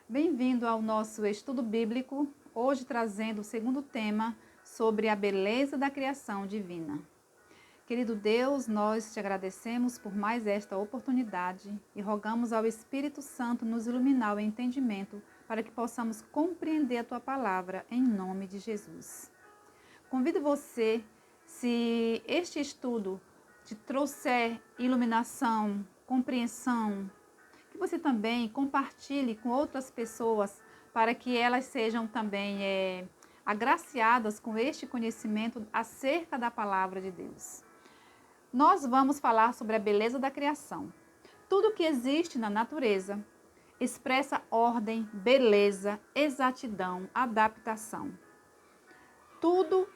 Bem-vindo ao nosso estudo bíblico, hoje trazendo o segundo tema sobre a beleza da criação divina. Querido Deus, nós te agradecemos por mais esta oportunidade e rogamos ao Espírito Santo nos iluminar o entendimento para que possamos compreender a tua palavra em nome de Jesus. Convido você, se este estudo te trouxer iluminação, compreensão, que você também compartilhe com outras pessoas para que elas sejam também agraciadas com este conhecimento acerca da palavra de Deus. Nós vamos falar sobre a beleza da criação. Tudo que existe na natureza expressa ordem, beleza, exatidão, adaptação. Tudo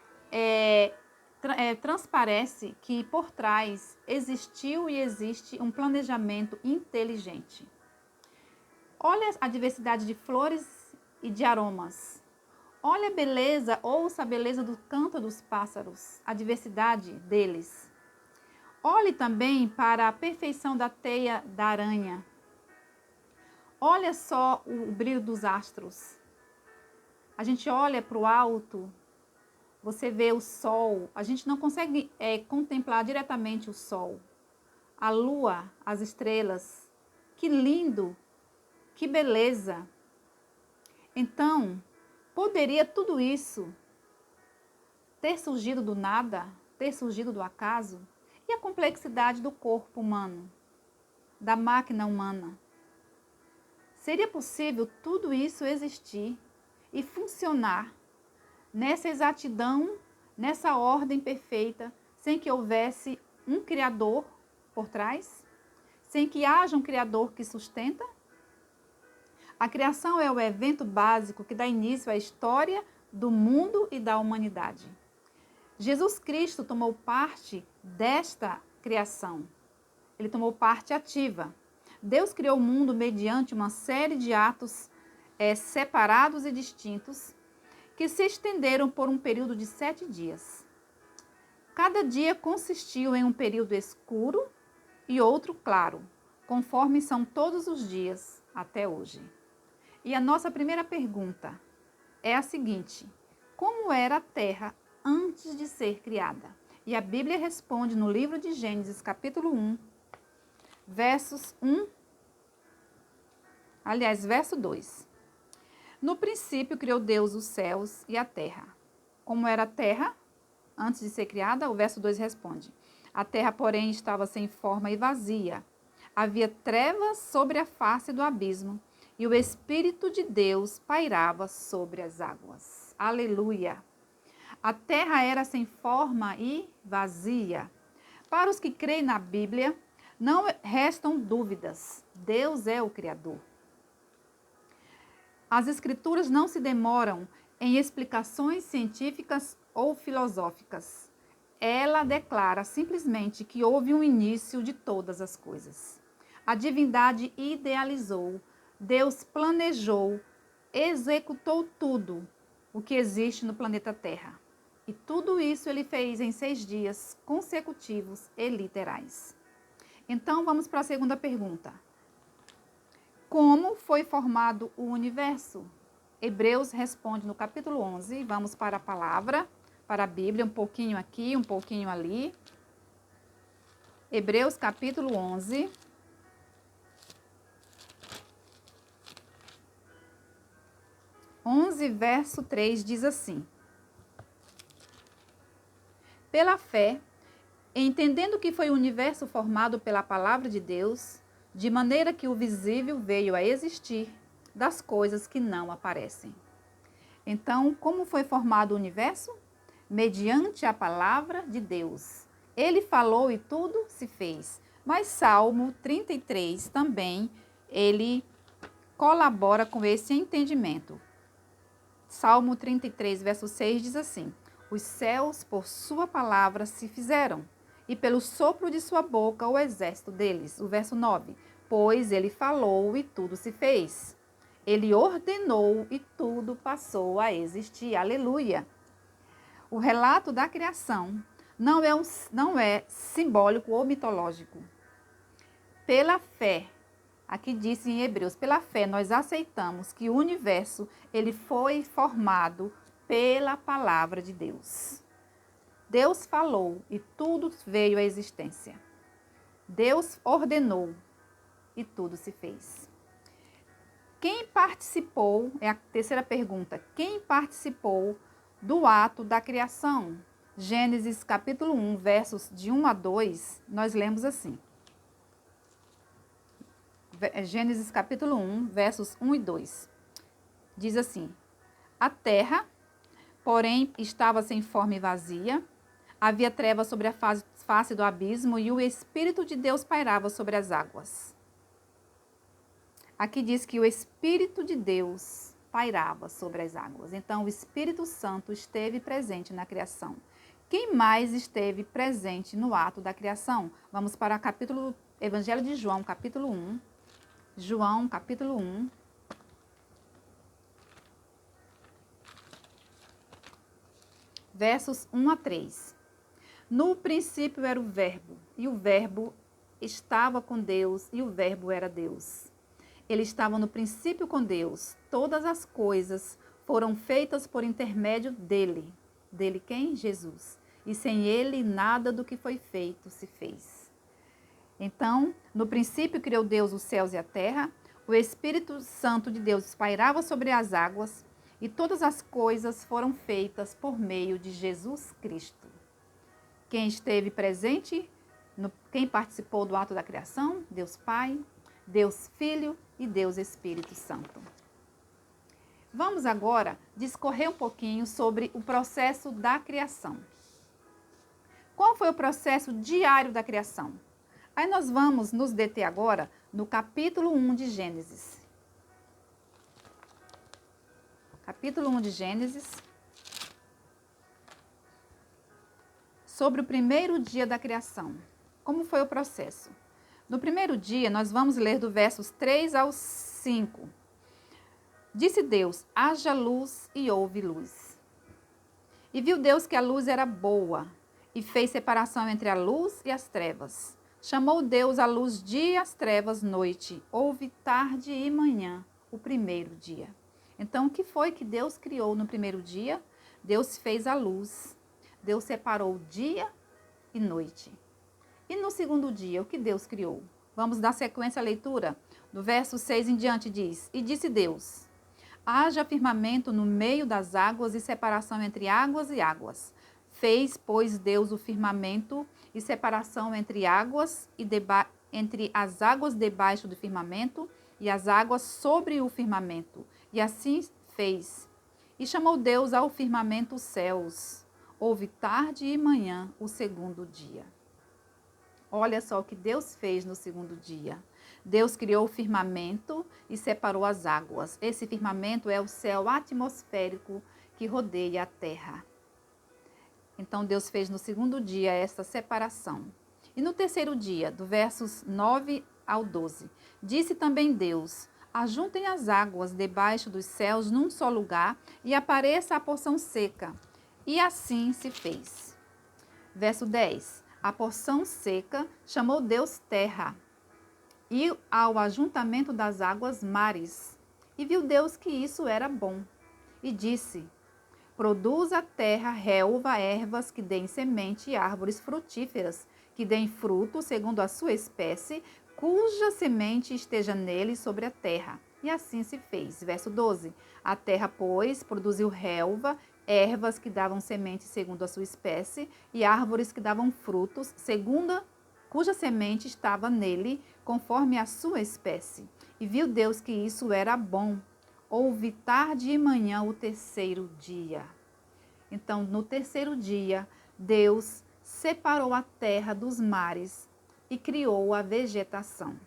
transparece que por trás existiu e existe um planejamento inteligente. Olha a diversidade de flores e de aromas. Olha a beleza, ouça a beleza do canto dos pássaros, a diversidade deles. Olhe também para a perfeição da teia da aranha. Olha só o brilho dos astros. A gente olha para o alto, você vê o sol. A gente não consegue contemplar diretamente o sol. A lua, as estrelas. Que lindo! Que beleza! Então, poderia tudo isso ter surgido do nada, ter surgido do acaso? E a complexidade do corpo humano, da máquina humana? Seria possível tudo isso existir e funcionar nessa exatidão, nessa ordem perfeita, sem que houvesse um Criador por trás? Sem que haja um Criador que sustenta? A criação é o evento básico que dá início à história do mundo e da humanidade. Jesus Cristo tomou parte desta criação. Ele tomou parte ativa. Deus criou o mundo mediante uma série de atos separados e distintos que se estenderam por um período de 7 dias. Cada dia consistiu em um período escuro e outro claro, conforme são todos os dias até hoje. E a nossa primeira pergunta é a seguinte: como era a terra antes de ser criada? E a Bíblia responde no livro de Gênesis, capítulo 1, verso 2. No princípio criou Deus os céus e a terra. Como era a terra antes de ser criada? O verso 2 responde: a terra, porém, estava sem forma e vazia. Havia trevas sobre a face do abismo, e o Espírito de Deus pairava sobre as águas. Aleluia! A terra era sem forma e vazia. Para os que creem na Bíblia, não restam dúvidas. Deus é o Criador. As Escrituras não se demoram em explicações científicas ou filosóficas. Ela declara simplesmente que houve um início de todas as coisas. A divindade idealizou, Deus planejou, executou tudo o que existe no planeta Terra. E tudo isso ele fez em 6 dias consecutivos e literais. Então, vamos para a segunda pergunta. Como foi formado o universo? Hebreus responde no capítulo 11. Vamos para a palavra, para a Bíblia, um pouquinho aqui, um pouquinho ali. Hebreus capítulo 11. Verso 3 diz assim: pela fé, entendendo que foi o universo formado pela palavra de Deus, de maneira que o visível veio a existir das coisas que não aparecem. Então, como foi formado o universo? Mediante a palavra de Deus. Ele falou e tudo se fez. Mas Salmo 33 também, ele colabora com esse entendimento. Salmo 33, verso 6 diz assim: os céus por sua palavra se fizeram, e pelo sopro de sua boca o exército deles. O verso 9: pois ele falou e tudo se fez. Ele ordenou e tudo passou a existir. Aleluia! O relato da criação não é simbólico ou mitológico. Pela fé, Aqui diz em Hebreus, pela fé nós aceitamos que o universo ele foi formado pela palavra de Deus. Deus falou e tudo veio à existência. Deus ordenou e tudo se fez. Quem participou, é a terceira pergunta, quem participou do ato da criação? Gênesis capítulo 1, versos de 1 a 2, nós lemos assim. Gênesis capítulo 1, versos 1 e 2. Diz assim: a terra, porém, estava sem forma e vazia, havia trevas sobre a face do abismo e o Espírito de Deus pairava sobre as águas. Aqui diz que o Espírito de Deus pairava sobre as águas. Então, o Espírito Santo esteve presente na criação. Quem mais esteve presente no ato da criação? Vamos para o Evangelho de João, capítulo 1. João, capítulo 1. Versos 1 a 3. No princípio era o Verbo, e o Verbo estava com Deus, e o Verbo era Deus. Ele estava no princípio com Deus. Todas as coisas foram feitas por intermédio dele. Dele quem? Jesus. E sem ele, nada do que foi feito se fez. Então, no princípio criou Deus os céus e a terra. O Espírito Santo de Deus pairava sobre as águas. E todas as coisas foram feitas por meio de Jesus Cristo. Quem esteve presente, quem participou do ato da criação? Deus Pai, Deus Filho e Deus Espírito Santo. Vamos agora discorrer um pouquinho sobre o processo da criação. Qual foi o processo diário da criação? Aí nós vamos nos deter agora no capítulo 1 de Gênesis. Capítulo 1 de Gênesis. Sobre o primeiro dia da criação. Como foi o processo? No primeiro dia, nós vamos ler do versos 3 ao 5. Disse Deus, haja luz e houve luz. E viu Deus que a luz era boa, e fez separação entre a luz e as trevas. Chamou Deus a luz dia e as trevas noite. Houve tarde e manhã, o primeiro dia. Então, o que foi que Deus criou no primeiro dia? Deus fez a luz. Deus separou dia e noite. E no segundo dia, o que Deus criou? Vamos dar sequência à leitura. Do verso 6 em diante diz, e disse Deus, haja firmamento no meio das águas e separação entre águas e águas. Fez, pois, Deus o firmamento e separação entre águas e entre as águas debaixo do firmamento e as águas sobre o firmamento. E assim fez. E chamou Deus ao firmamento os céus. Houve tarde e manhã, o segundo dia. Olha só o que Deus fez no segundo dia. Deus criou o firmamento e separou as águas. Esse firmamento é o céu atmosférico que rodeia a terra. Então, Deus fez no segundo dia essa separação. E no terceiro dia, do versos 9 ao 12, disse também Deus, ajuntem as águas debaixo dos céus num só lugar e apareça a porção seca. E assim se fez. Verso 10, a porção seca chamou Deus terra, e ao ajuntamento das águas mares. E viu Deus que isso era bom. E disse, produz a terra relva, ervas que deem semente e árvores frutíferas, que deem fruto segundo a sua espécie, cuja semente esteja nele sobre a terra. E assim se fez. Verso 12. A terra, pois, produziu relva, ervas que davam semente segundo a sua espécie, e árvores que davam frutos, cuja semente estava nele, conforme a sua espécie. E viu Deus que isso era bom. Houve tarde e manhã o terceiro dia. Então, no terceiro dia, Deus separou a terra dos mares e criou a vegetação.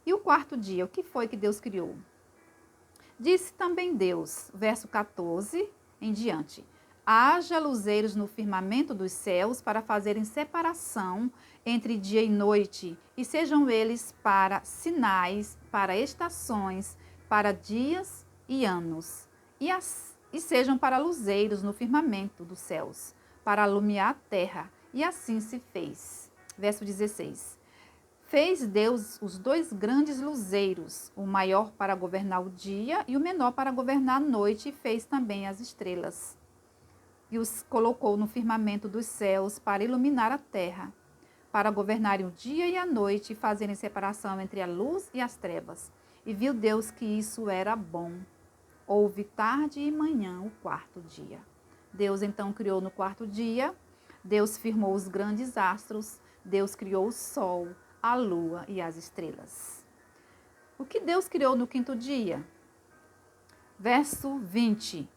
E o quarto dia, o que foi que Deus criou? Disse também Deus, verso 14 em diante, haja luzeiros no firmamento dos céus para fazerem separação entre dia e noite, e sejam eles para sinais, para estações, para dias e anos, e sejam para luzeiros no firmamento dos céus, para alumiar a terra. E assim se fez. Verso 16. Fez Deus os 2 grandes luzeiros, o maior para governar o dia e o menor para governar a noite, e fez também as estrelas. E os colocou no firmamento dos céus para iluminar a terra, para governarem o dia e a noite, e fazerem separação entre a luz e as trevas. E viu Deus que isso era bom. Houve tarde e manhã o 4º dia. Deus então criou no 4º dia, Deus firmou os grandes astros, Deus criou o sol, a lua e as estrelas. O que Deus criou no 5º dia? Verso 20.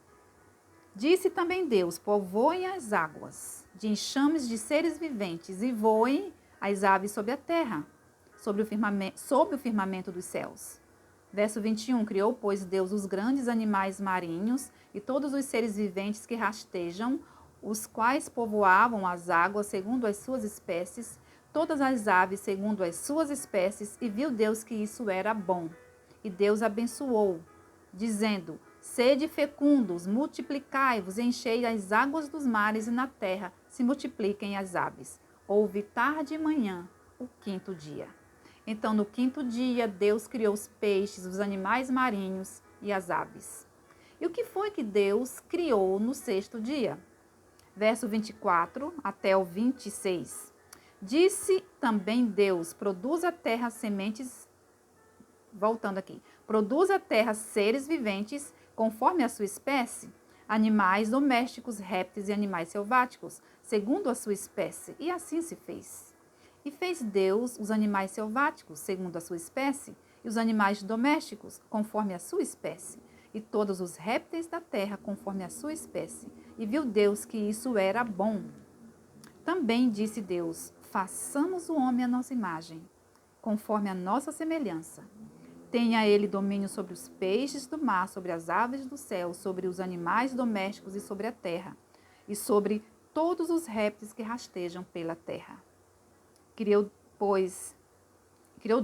Disse também Deus: povoem as águas de enxames de seres viventes, e voem as aves sobre a terra, sobre o firmamento dos céus. Verso 21. Criou, pois, Deus os grandes animais marinhos e todos os seres viventes que rastejam, os quais povoavam as águas segundo as suas espécies, todas as aves segundo as suas espécies, e viu Deus que isso era bom. E Deus abençoou, dizendo: sede fecundos, multiplicai-vos, enchei as águas dos mares, e na terra se multipliquem as aves. Houve tarde e manhã, o 5º dia. Então, no 5º dia, Deus criou os peixes, os animais marinhos e as aves. E o que foi que Deus criou no 6º dia? Verso 24 até o 26. Disse também Deus: produz a terra sementes, voltando aqui, produz a terra seres viventes, conforme a sua espécie, animais domésticos, répteis e animais selváticos, segundo a sua espécie. E assim se fez. E fez Deus os animais selváticos, segundo a sua espécie, e os animais domésticos, conforme a sua espécie, e todos os répteis da terra, conforme a sua espécie. E viu Deus que isso era bom. Também disse Deus: façamos o homem à nossa imagem, conforme a nossa semelhança. Tenha ele domínio sobre os peixes do mar, sobre as aves do céu, sobre os animais domésticos e sobre a terra, e sobre todos os répteis que rastejam pela terra. Criou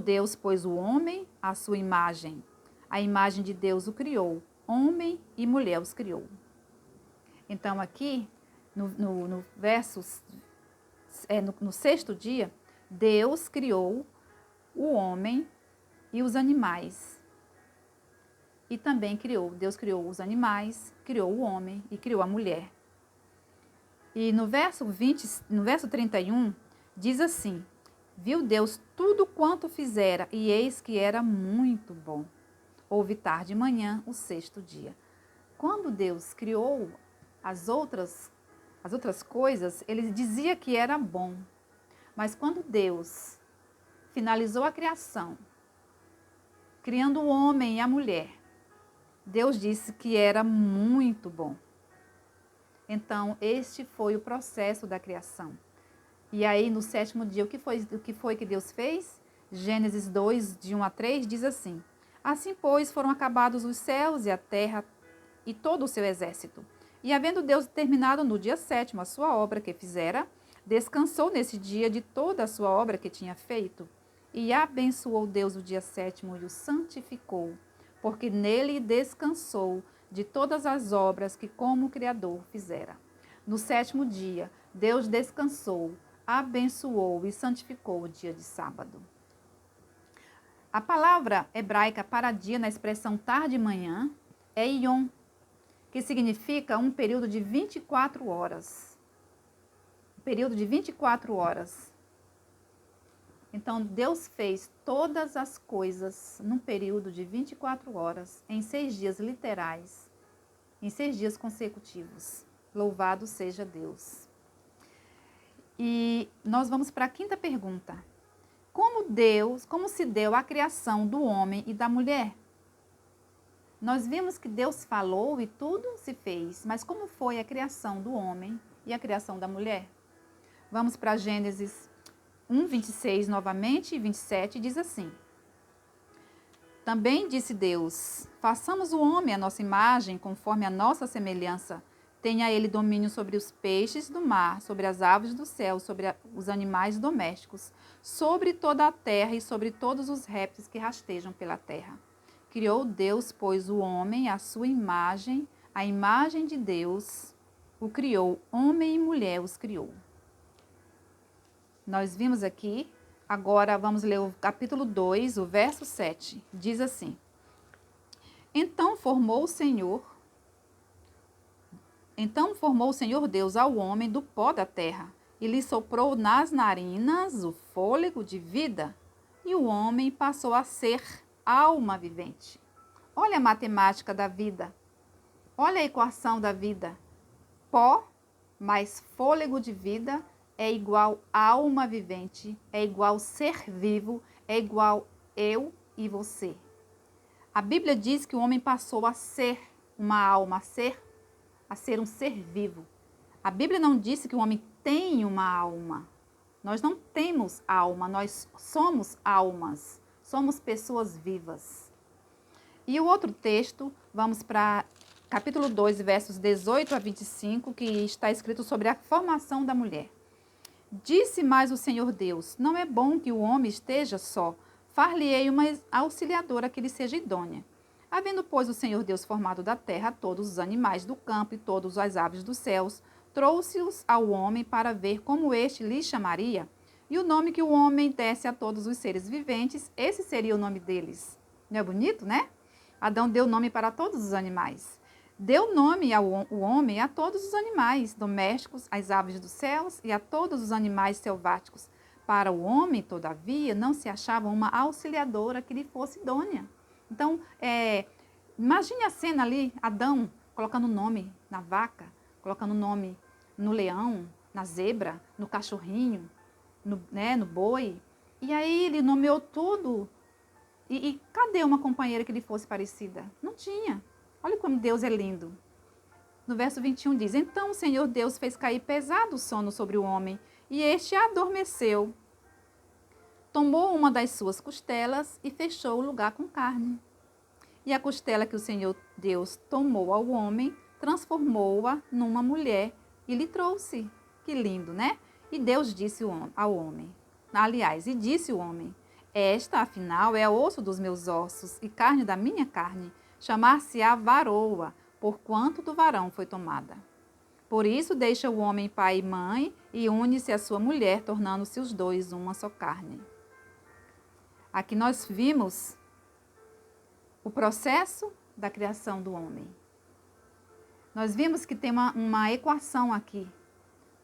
Deus, pois, o homem à sua imagem. A imagem de Deus o criou, homem e mulher os criou. Então, aqui, no 6º dia, Deus criou o homem e os animais. E também Deus criou os animais, criou o homem e criou a mulher. E no verso 31, diz assim: viu Deus tudo quanto fizera, e eis que era muito bom. Houve tarde e manhã, o 6º dia. Quando Deus criou as outras coisas, ele dizia que era bom. Mas quando Deus finalizou a criação, criando o homem e a mulher, Deus disse que era muito bom. Então, este foi o processo da criação. E aí, no 7º dia, o que foi que Deus fez? Gênesis 2, de 1 a 3, diz assim: assim, pois, foram acabados os céus e a terra e todo o seu exército. E havendo Deus terminado no dia 7º a sua obra que fizera, descansou nesse dia de toda a sua obra que tinha feito. E abençoou Deus o dia 7º e o santificou, porque nele descansou de todas as obras que como Criador fizera. No 7º dia, Deus descansou, abençoou e santificou o dia de sábado. A palavra hebraica para dia na expressão tarde e manhã é Yom, que significa um período de 24 horas. Um período de 24 horas. Então, Deus fez todas as coisas num período de 24 horas, em 6 dias literais, em 6 dias consecutivos. Louvado seja Deus. E nós vamos para a 5ª pergunta. Como se deu a criação do homem e da mulher? Nós vimos que Deus falou e tudo se fez, mas como foi a criação do homem e a criação da mulher? Vamos para Gênesis 1, 26 novamente e 27, diz assim: também disse Deus: façamos o homem à nossa imagem, conforme a nossa semelhança. Tenha ele domínio sobre os peixes do mar, sobre as aves do céu, sobre os animais domésticos, sobre toda a terra e sobre todos os répteis que rastejam pela terra. Criou Deus, pois, o homem à sua imagem, a imagem de Deus o criou, homem e mulher os criou. Nós vimos aqui Agora vamos ler o capítulo 2, o verso 7. Diz assim: Então formou o Senhor Deus ao homem do pó da terra, e lhe soprou nas narinas o fôlego de vida, e o homem passou a ser alma vivente. Olha a matemática da vida. Olha a equação da vida. Pó mais fôlego de vida é igual alma vivente, é igual ser vivo, é igual eu e você. A Bíblia diz que o homem passou a ser uma alma, a ser um ser vivo. A Bíblia não disse que o homem tem uma alma. Nós não temos alma, nós somos almas, somos pessoas vivas. E o outro texto, vamos para capítulo 2, versos 18 a 25, que está escrito sobre a formação da mulher. Disse mais o Senhor Deus: Não é bom que o homem esteja só. Far-lhe-ei uma auxiliadora que lhe seja idônea. Havendo, pois, o Senhor Deus formado da terra todos os animais do campo e todas as aves dos céus, trouxe-os ao homem para ver como este lhe chamaria. E o nome que o homem desse a todos os seres viventes, esse seria o nome deles. Não é bonito, né? Adão deu nome para todos os animais. Deu nome ao homem a todos os animais domésticos, às aves dos céus e a todos os animais selváticos. Para o homem, todavia, não se achava uma auxiliadora que lhe fosse idônea. Então, imagine a cena ali, Adão colocando nome na vaca, colocando nome no leão, na zebra, no cachorrinho, no boi. E aí ele nomeou tudo. E cadê uma companheira que lhe fosse parecida? Não tinha. Olha como Deus é lindo. No verso 21 diz: Então o Senhor Deus fez cair pesado sono sobre o homem, e este adormeceu. Tomou uma das suas costelas e fechou o lugar com carne. E a costela que o Senhor Deus tomou ao homem, transformou-a numa mulher e lhe trouxe. Que lindo, né? E Deus disse ao homem, aliás, e disse o homem: Esta, afinal, é osso dos meus ossos e carne da minha carne. Chamar-se-á varoa, porquanto do varão foi tomada. Por isso deixa o homem pai e mãe e une-se à sua mulher, tornando-se os dois uma só carne. Aqui nós vimos o processo da criação do homem. Nós vimos que tem uma equação aqui.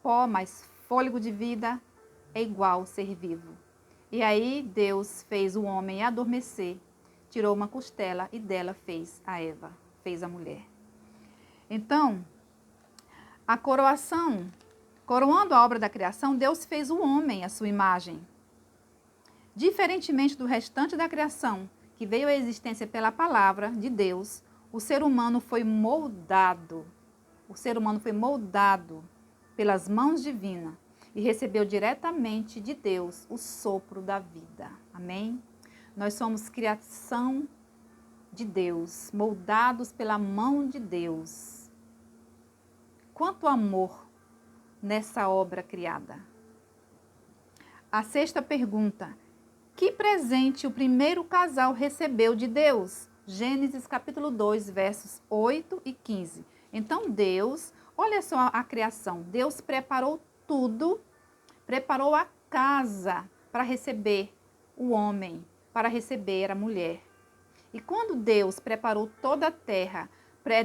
Pó mais fôlego de vida é igual ser vivo. E aí Deus fez o homem adormecer, tirou uma costela e dela fez a Eva, fez a mulher. Então, a coroando a obra da criação, Deus fez o homem à sua imagem. Diferentemente do restante da criação, que veio à existência pela palavra de Deus, o ser humano foi moldado. O ser humano foi moldado pelas mãos divinas e recebeu diretamente de Deus o sopro da vida. Amém? Nós somos criação de Deus, moldados pela mão de Deus. Quanto amor nessa obra criada. A sexta pergunta: que presente o primeiro casal recebeu de Deus? Gênesis capítulo 2, versos 8 e 15. Então Deus, olha só a criação, Deus preparou tudo, preparou a casa para receber o homem, para receber a mulher. E quando Deus preparou toda a terra,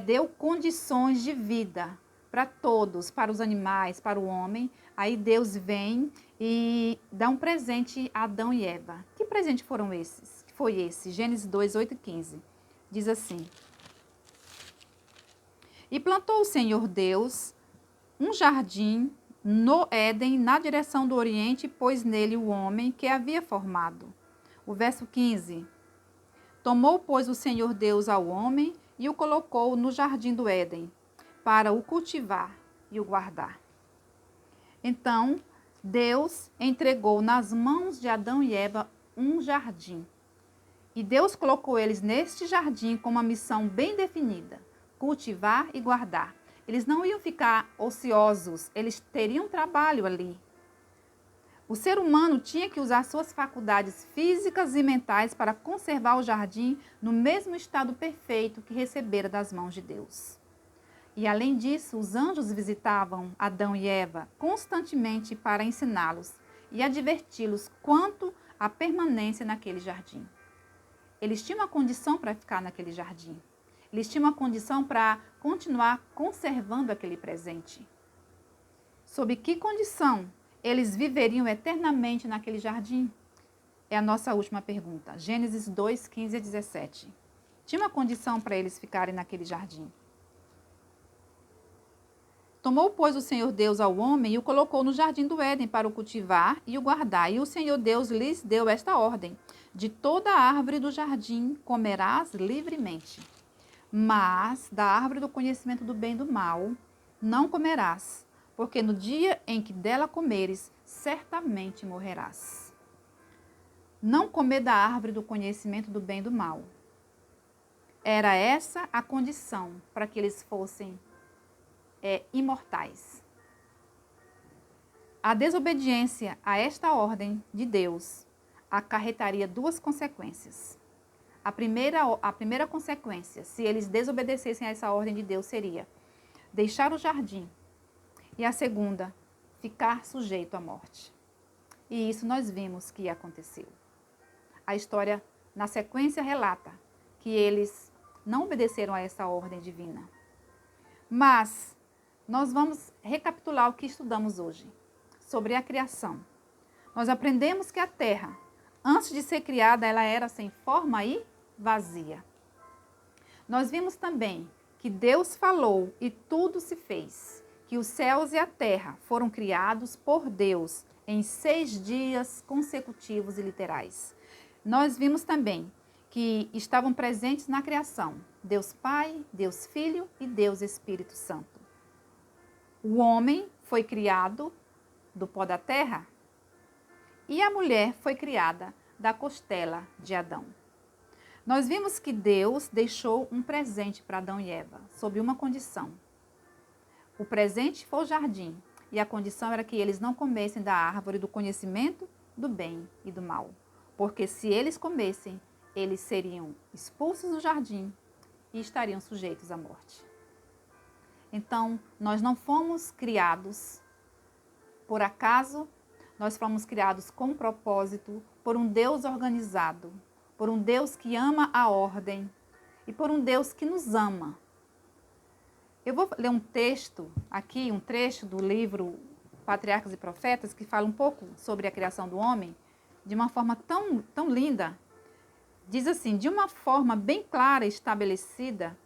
deu condições de vida para todos, para os animais, para o homem, aí Deus vem e dá um presente a Adão e Eva. Que presente foram esses? Foi esse, Gênesis 2, 8 e 15. Diz assim: E plantou o Senhor Deus um jardim no Éden, na direção do Oriente, e pôs nele o homem que havia formado. O verso 15. Tomou, pois, o Senhor Deus ao homem e o colocou no jardim do Éden, para o cultivar e o guardar. Então, Deus entregou nas mãos de Adão e Eva um jardim. E Deus colocou eles neste jardim com uma missão bem definida: cultivar e guardar. Eles não iam ficar ociosos, eles teriam trabalho ali. O ser humano tinha que usar suas faculdades físicas e mentais para conservar o jardim no mesmo estado perfeito que recebera das mãos de Deus. E além disso, os anjos visitavam Adão e Eva constantemente para ensiná-los. e adverti-los quanto à permanência naquele jardim. Eles tinham uma condição para ficar naquele jardim. Eles tinham uma condição para continuar conservando aquele presente. Sob que condição eles viveriam eternamente naquele jardim? É a nossa última pergunta. Gênesis 2, 15 a 17. Tinha uma condição para eles ficarem naquele jardim. Tomou, pois, o Senhor Deus ao homem e o colocou no jardim do Éden para o cultivar e o guardar. E o Senhor Deus lhes deu esta ordem: de toda a árvore do jardim comerás livremente, mas da árvore do conhecimento do bem e do mal não comerás, porque no dia em que dela comeres, certamente morrerás. Não comer da árvore do conhecimento do bem e do mal. Era essa a condição para que eles fossem imortais. A desobediência a esta ordem de Deus acarretaria duas consequências. A primeira consequência, se eles desobedecessem a essa ordem de Deus, seria deixar o jardim. E a segunda, ficar sujeito à morte. E isso nós vimos que aconteceu. A história, na sequência, relata que eles não obedeceram a essa ordem divina. Mas nós vamos recapitular o que estudamos hoje sobre a criação. Nós aprendemos que a terra, antes de ser criada, ela era sem forma e vazia. Nós vimos também que Deus falou e tudo se fez, que os céus e a terra foram criados por Deus em 6 dias consecutivos e literais. Nós vimos também que estavam presentes na criação Deus Pai, Deus Filho e Deus Espírito Santo. O homem foi criado do pó da terra e a mulher foi criada da costela de Adão. Nós vimos que Deus deixou um presente para Adão e Eva, sob uma condição. O presente foi o jardim e a condição era que eles não comessem da árvore do conhecimento do bem e do mal, porque se eles comessem, eles seriam expulsos do jardim e estariam sujeitos à morte. Então, nós não fomos criados por acaso, nós fomos criados com propósito, por um Deus organizado, por um Deus que ama a ordem e por um Deus que nos ama. Eu vou ler um texto aqui, um trecho do livro Patriarcas e Profetas, que fala um pouco sobre a criação do homem, de uma forma tão linda. Diz assim: de uma forma bem clara estabelecida,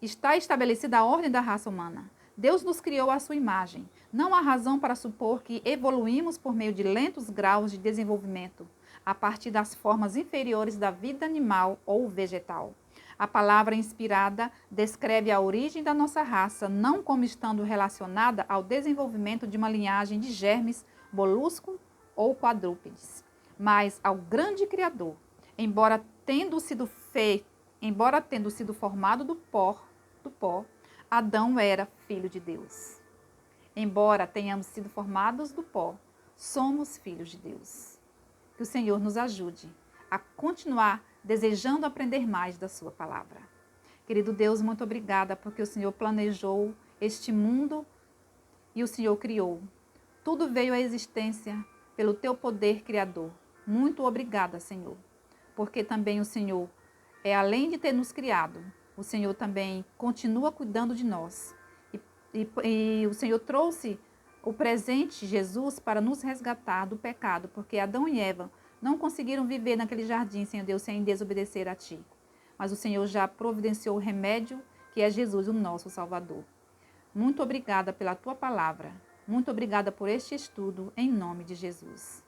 está estabelecida a ordem da raça humana. Deus nos criou à sua imagem. Não há razão para supor que evoluímos por meio de lentos graus de desenvolvimento, a partir das formas inferiores da vida animal ou vegetal. A palavra inspirada descreve a origem da nossa raça, não como estando relacionada ao desenvolvimento de uma linhagem de germes, molusco ou quadrúpedes, mas ao grande Criador. Embora tendo sido formado do pó, Adão era filho de Deus. Embora tenhamos sido formados do pó, somos filhos de Deus. Que o Senhor nos ajude a continuar desejando aprender mais da sua palavra. Querido Deus, muito obrigada porque o Senhor planejou este mundo e o Senhor criou. Tudo veio à existência pelo teu poder criador. Muito obrigada, Senhor, porque também o Senhor, além de ter nos criado, o Senhor também continua cuidando de nós. E o Senhor trouxe o presente Jesus para nos resgatar do pecado, porque Adão e Eva não conseguiram viver naquele jardim, Senhor Deus, sem desobedecer a Ti. Mas o Senhor já providenciou o remédio, que é Jesus, o nosso Salvador. Muito obrigada pela Tua palavra. Muito obrigada por este estudo, em nome de Jesus.